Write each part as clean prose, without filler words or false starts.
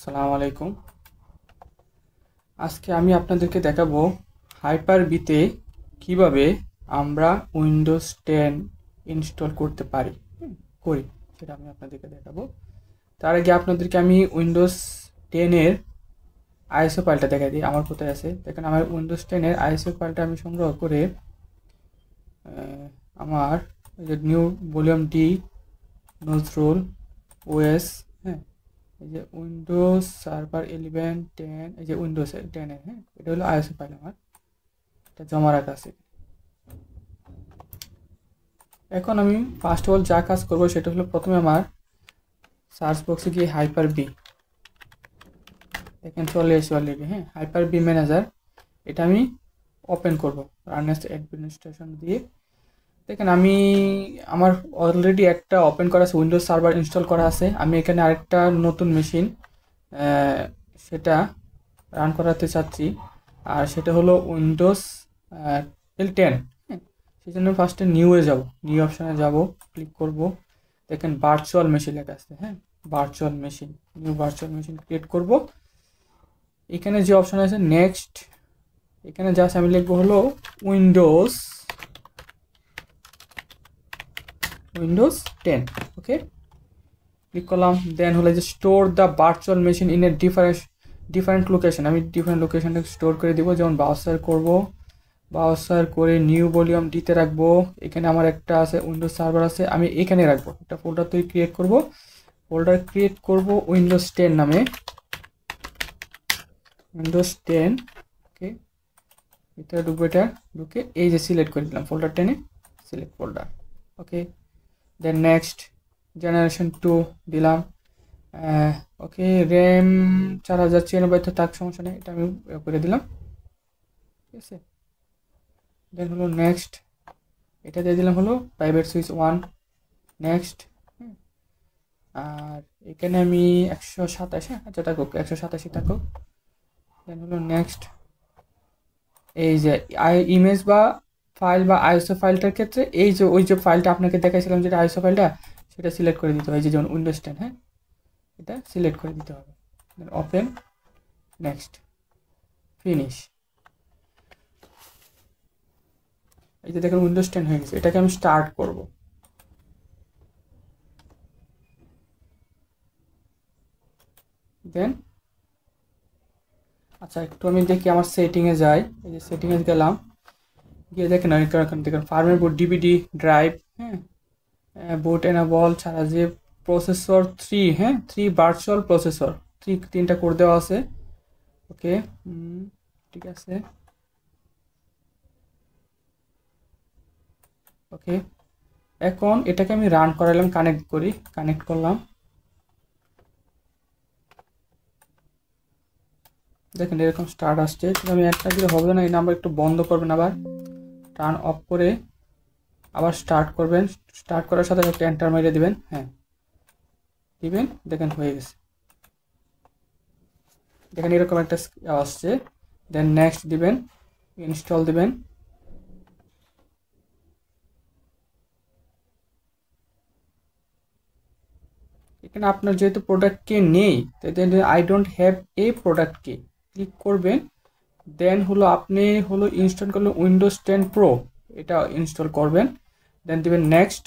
আসসালামু আলাইকুম। আজকে আমি আপনাদেরকে দেখাবো হাইপার-বিতে কিভাবে আমরা উইন্ডোজ 10 ইনস্টল করতে পারি করি সেটা আমি আপনাদেরকে দেখাবো। তার আগে আপনাদেরকে আমি উইন্ডোজ 10 এর আইএসও ফাইলটা দেখাই দিই। আমার কোথায় আছে দেখেন, আমার উইন্ডোজ 10 এর আইএসও ফাইলটা আমি সংগ্রহ করে আমার যে new volume D Nazrul OS, হ্যাঁ, এই যে উইন্ডোজ সার্ভার 11 10, এই যে উইন্ডোজ 10 এর, হ্যাঁ, এটা হলো আইএসও ফাইল আমার, এটা জমা রাখা আছে। এখন আমি ফার্স্ট অফ অল যা কাজ করবো সেটা হলো প্রথমে আমার সার্চ বক্সে গিয়ে হাইপার বি, দেখেন চলে এসে অলরেডি, হ্যাঁ, হাইপার বি ম্যানেজার, এটা আমি ওপেন করব রানার্স অ্যাডমিনিস্ট্রেশন দিয়ে। দেখেন আমি আমার অলরেডি একটা ওপেন করা আছে, উইন্ডোজ সার্ভার ইনস্টল করা আছে। আমি এখানে আরেকটা নতুন মেশিন সেটা রান করাতে চাচ্ছি, আর সেটা হলো উইন্ডোজ 10। হ্যাঁ, সেই জন্য ফার্স্টে নিউয়ে যাব, নিউ অপশানে যাব, ক্লিক করব, দেখেন ভার্চুয়াল মেশিন লেখা আছে, হ্যাঁ, virtual machine, new virtual machine create করব। এখানে যে অপশান আছে নেক্সট, এখানে জাস্ট আমি লিখবো হলো উইন্ডোজ উইন্ডোজ 10, ওকে, ক্লিক করলাম। দেন হলো যে store the virtual machine in a different location, আমি ডিফারেন্ট লোকেশনে স্টোর করে দিব, যেমন ব্রাউজার করব, ব্রাউজার করে নিউ ভলিউম ডিতে রাখবো। এখানে আমার একটা আছে উইন্ডোজ সার্ভার আছে, আমি এখানে রাখবো, একটা ফোল্ডার তৈরি ক্রিয়েট করব, ফোল্ডার ক্রিয়েট করব উইন্ডোজ 10 নামে, উইন্ডোজ 10, ওকে, ভিতরে ঢুকবো, এটা ঢুকে এই যে সিলেক্ট করে দিলাম ফোল্ডার 10 এ, সিলেক্ট ফোল্ডার, ওকে। দেন নেক্সট জেনারেশন 2 দিলাম, ওকে, র্যাম 4096 তো থাক, সমস্যা নেই, এটা আমি করে দিলাম, ঠিক আছে। দেন হলো নেক্সট, এটা দিয়ে দিলাম হলো প্রাইভেট সুইচ 1, নেক্সট। আর এখানে আমি 127, হ্যাঁ, আচ্ছা থাকুক, 187 থাকুক। দেন হলো নেক্সট, এই যে ইমেজ বা ফাইল বা আইএসও ফাইলটার ক্ষেত্রে এই যে ওই যে ফাইলটা আপনাকে দেখাইছিলাম যেটা আইএসও ফাইলটা, সেটা সিলেক্ট করে দিতে হবে, যে যেমন উইন্ডোজ 10, হ্যাঁ, এটা সিলেক্ট করে দিতে হবে। Open, next, finish. এই যে দেখেন উইন্ডোজ 10 হয়ে গেছে, এটাকে আমি স্টার্ট করব। দেন আচ্ছা একটু আমি দেখি আমার সেটিংয়ে যাই, এই যে সেটিংয়ে গেলাম, গিয়ে দেখেন এখানে দেখেন ফার্মের বুট ডিভিডি ড্রাইভ, হ্যাঁ, বুট এনেবল ছাড়া যে প্রসেসর 3, হ্যাঁ, 3 ভার্চুয়াল প্রসেসর, তিনটা কোর দেওয়া আছে, ওকে, ঠিক আছে, ওকে। এখন এটাকে আমি রান করালাম, কানেক্ট করি, কানেক্ট করলাম, দেখেন এরকম স্টার্ট আসছে। আমি একটা দিলে হবে না, এই নাম্বার একটু বন্ধ করবেন, আবার টার্ন অফ করে আবার স্টার্ট করবেন, স্টার্ট করার সাথে একটা এন্টার মেরে দিবেন, হ্যাঁ, দিবেন, দেখেন হয়ে গেছে, দেখেন এরকম একটা আসছে। দেন নেক্সট দিবেন, ইনস্টল দিবেন, এখানে আপনার যেহেতু প্রোডাক্ট কে নেই, তাই I don't have a product K click করবেন। দেন হলো আপনি হলো ইনস্টল করলে উইন্ডোজ 10 প্রো, এটা ইনস্টল করবেন। দেন দিবেন নেক্সট,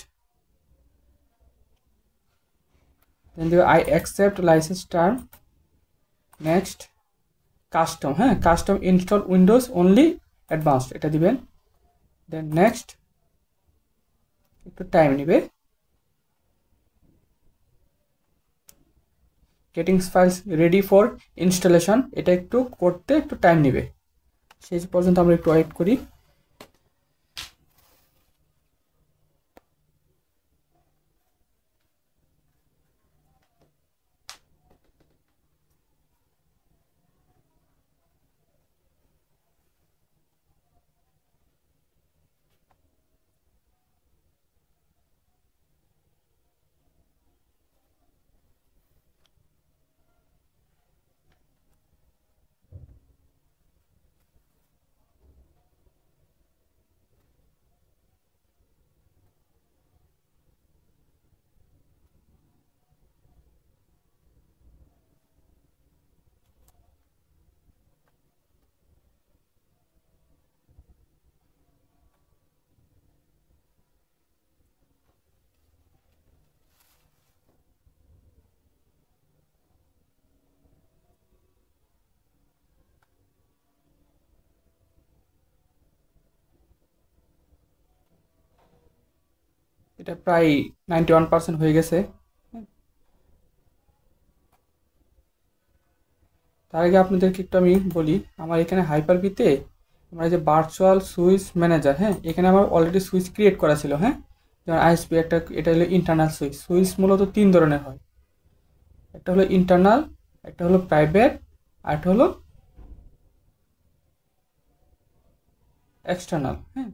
দেন দিবেন I accept license term, next, custom, হ্যাঁ, custom install Windows only advanced, এটা দিবেন। দেন নেক্সট, একটু টাইম নেবে, getting files ready for installation, এটা একটু করতে একটু টাইম নেবে, সেই পর্যন্ত আমরা একটু ওয়েট করি। এটা প্রায় 91% হয়ে গেছে। হ্যাঁ, তার আগে আপনাদেরকে একটু আমি বলি, আমার এখানে হাইপার ভিতে আমার এই যে ভার্চুয়াল সুইচ ম্যানেজার, হ্যাঁ, এখানে আমার অলরেডি সুইচ ক্রিয়েট করা ছিল। হ্যাঁ, যেমন আইএসপি একটা, এটা হলো ইন্টারনাল সুইচ। সুইচ মূলত তিন ধরনের হয়, একটা হলো ইন্টারনাল, একটা হলো প্রাইভেট, আর একটা হলো এক্সটার্নাল। হ্যাঁ,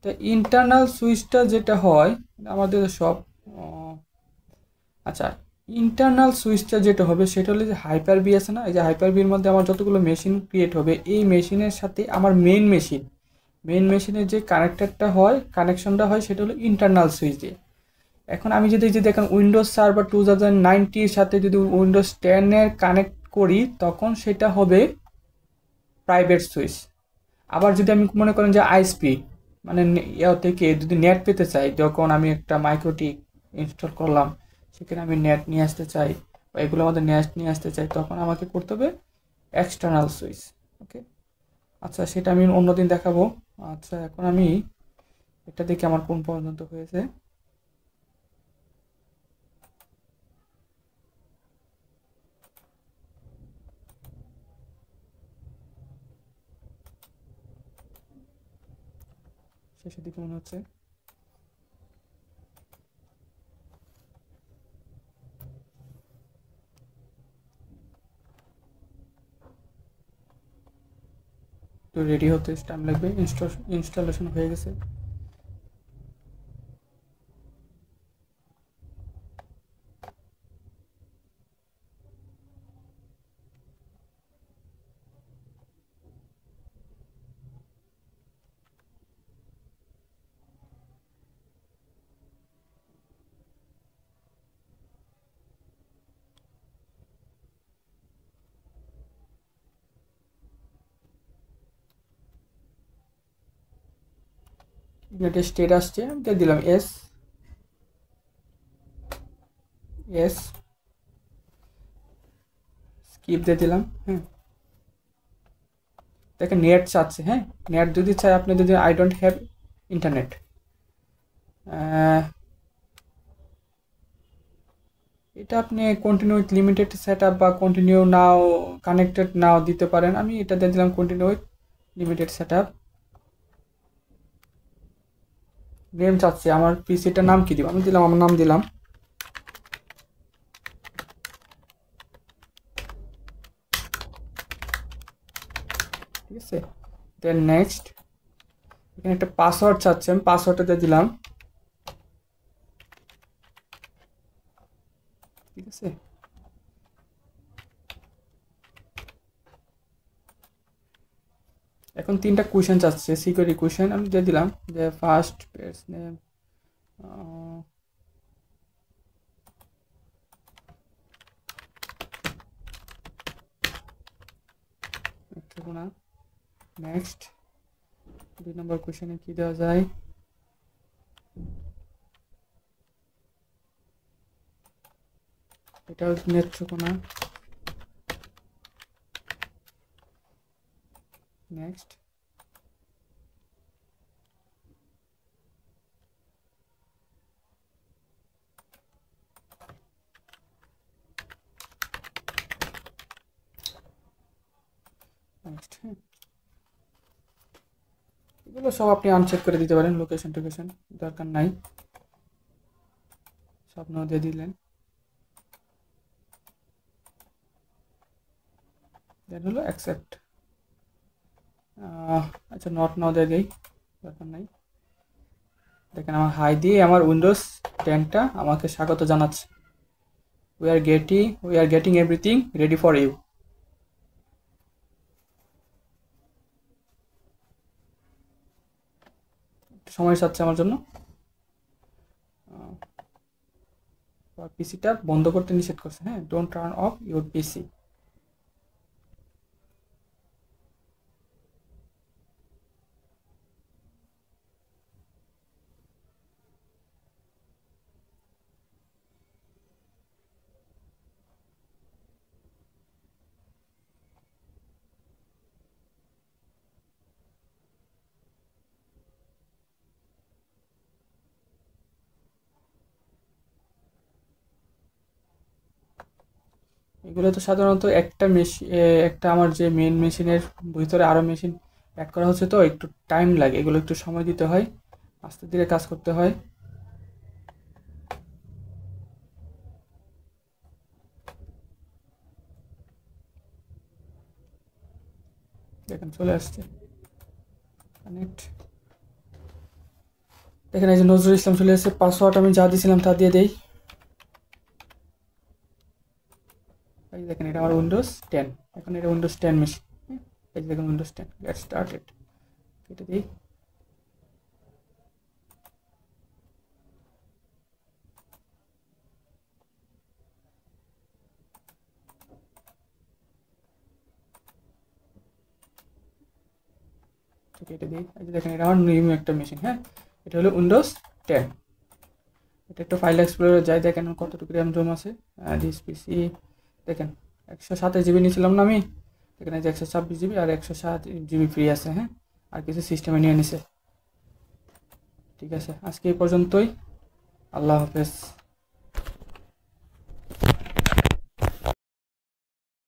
তো ইন্টারনাল সুইচটা যেটা হয় আমাদের সব আহ, আচ্ছা, ইন্টারনাল সুইচটা যেটা হবে সেটা হলো যে হাইপার বি আছে না, এই যে হাইপার বির মধ্যে আমার যতগুলো মেশিন ক্রিয়েট হবে, এই মেশিনের সাথে আমার মেইন মেশিনের যে কানেক্টারটা হয়, কানেকশনটা হয়, সেটা হলো ইন্টারনাল সুইচ দিয়ে। এখন আমি যদি যে দেখেন উইন্ডোজ সার্ভার 2090-র সাথে যদি উইন্ডোজ 10-এর কানেক্ট করি, তখন সেটা হবে প্রাইভেট সুইচ। আবার যদি আমি মনে করেন যে আইএসপি মানে ইয়া থেকে যদি নেট পেতে চাই, যখন আমি একটা মাইক্রোটিক ইনস্টল করলাম, সেখানে আমি নেট নিয়ে আসতে চাই বা এগুলো আমাদের নেট নিয়ে আসতে চাই, তখন আমাকে করতে হবে এক্সটার্নাল সুইচ। ওকে, আচ্ছা সেটা আমি অন্যদিন দেখাবো। আচ্ছা এখন আমি এটা দেখি আমার কোন পর্যন্ত হয়েছে। শেষের দিকে মনে হচ্ছে। তো রেডি হতে টাইম লাগবে। ইনস্টলেশন হয়ে গেছে। নেটে স্টেট আসছে, আমি দিয়ে দিলাম এস। এস স্কিপ দিয়ে দিলাম। হ্যাঁ, দেখেন নেট চাচ্ছে। হ্যাঁ, নেট যদি চাই, আপনি যদি আই ডোন্ট হ্যাভ ইন্টারনেট, এটা আপনি continue with limited set up বা কন্টিনিউ নাও কানেক্টেড নাও দিতে পারেন। আমি এটা দিয়ে দিলাম continue with limited set up. Name চাচ্ছে, আমার পিসিটার নাম কি দিব, আমি দিলাম, আমার নাম দিলাম। ঠিক আছে, দেন নেক্সট। এখানে একটা পাসওয়ার্ড চাচ্ছে, আমি পাসওয়ার্ডটা দিয়ে দিলাম। ঠিক আছে, এখন তিনটা কোয়েশ্চেন চাচ্ছে, সিকিউরিটি কোয়েশ্চেন, আমি দিয়ে দিলাম যে ফার্স্ট পেজ নেম, না, নেক্সট। 2 নম্বর কোয়েশ্চেনে কি দেওয়া যায়, এটাও নেত্রকোনা। Next, next. হ্যাঁ, এগুলো সব আপনি আনচেক করে দিতে পারেন, লোকেশন টোকেশন দরকার নাই, সব নো দিয়ে দিলেন। দেন হলো অ্যাকসেপ্ট। আচ্ছা নট নাও দিয়ে দিই, দরকার নাই। দেখেন আমার হাই দিয়ে আমার উইন্ডোজ 10টা আমাকে স্বাগত জানাচ্ছে। We are getting everything ready for you. সময় চাচ্ছে আমার জন্য। পিসিটা বন্ধ করতে নিষেধ করছে। হ্যাঁ, ডোন্ট টার্ন অফ ইউর পিসি। এগুলো তো সাধারণত একটা মেশিন, একটা আমার যে মেন মেশিনের ভিতরে আরও মেশিন অ্যাড করা হচ্ছে, তো একটু টাইম লাগে, এগুলো একটু সময় দিতে হয়, আস্তে ধীরে কাজ করতে হয়। দেখেন চলে আসছে কানেক্ট। দেখেন এই যে নজরুল ইসলাম চলে এসেছে, পাসওয়ার্ড আমি যা দিয়েছিলাম তা দিয়ে দেই। এই যে দেখেন এটা আমার উইন্ডোজ 10, এখন এটা উইন্ডোজ 10 মেশিন। এই যে দেখেন উইন্ডোজ 10, গেট স্টার্টেড, কেটে দিই। কেটে দিই। এই যে দেখেন এটা আমার নিউ একটা মেশিন। হ্যাঁ, এটা হলো উইন্ডোজ 10। এটা একটু ফাইল এক্সপ্লোরে যাই, দেখেন কতটুকু র্যাম রোম আছে। দিস পিসি দেখেন 127 জিবি নিয়েছিলাম না আমি, দেখেন এই যে 126 জিবি আর 107 জিবি ফ্রি আছে। হ্যাঁ, আর কিছু সিস্টেমে নিয়ে নিছে। ঠিক আছে, আজকে এই পর্যন্তই। আল্লাহ হাফেজ।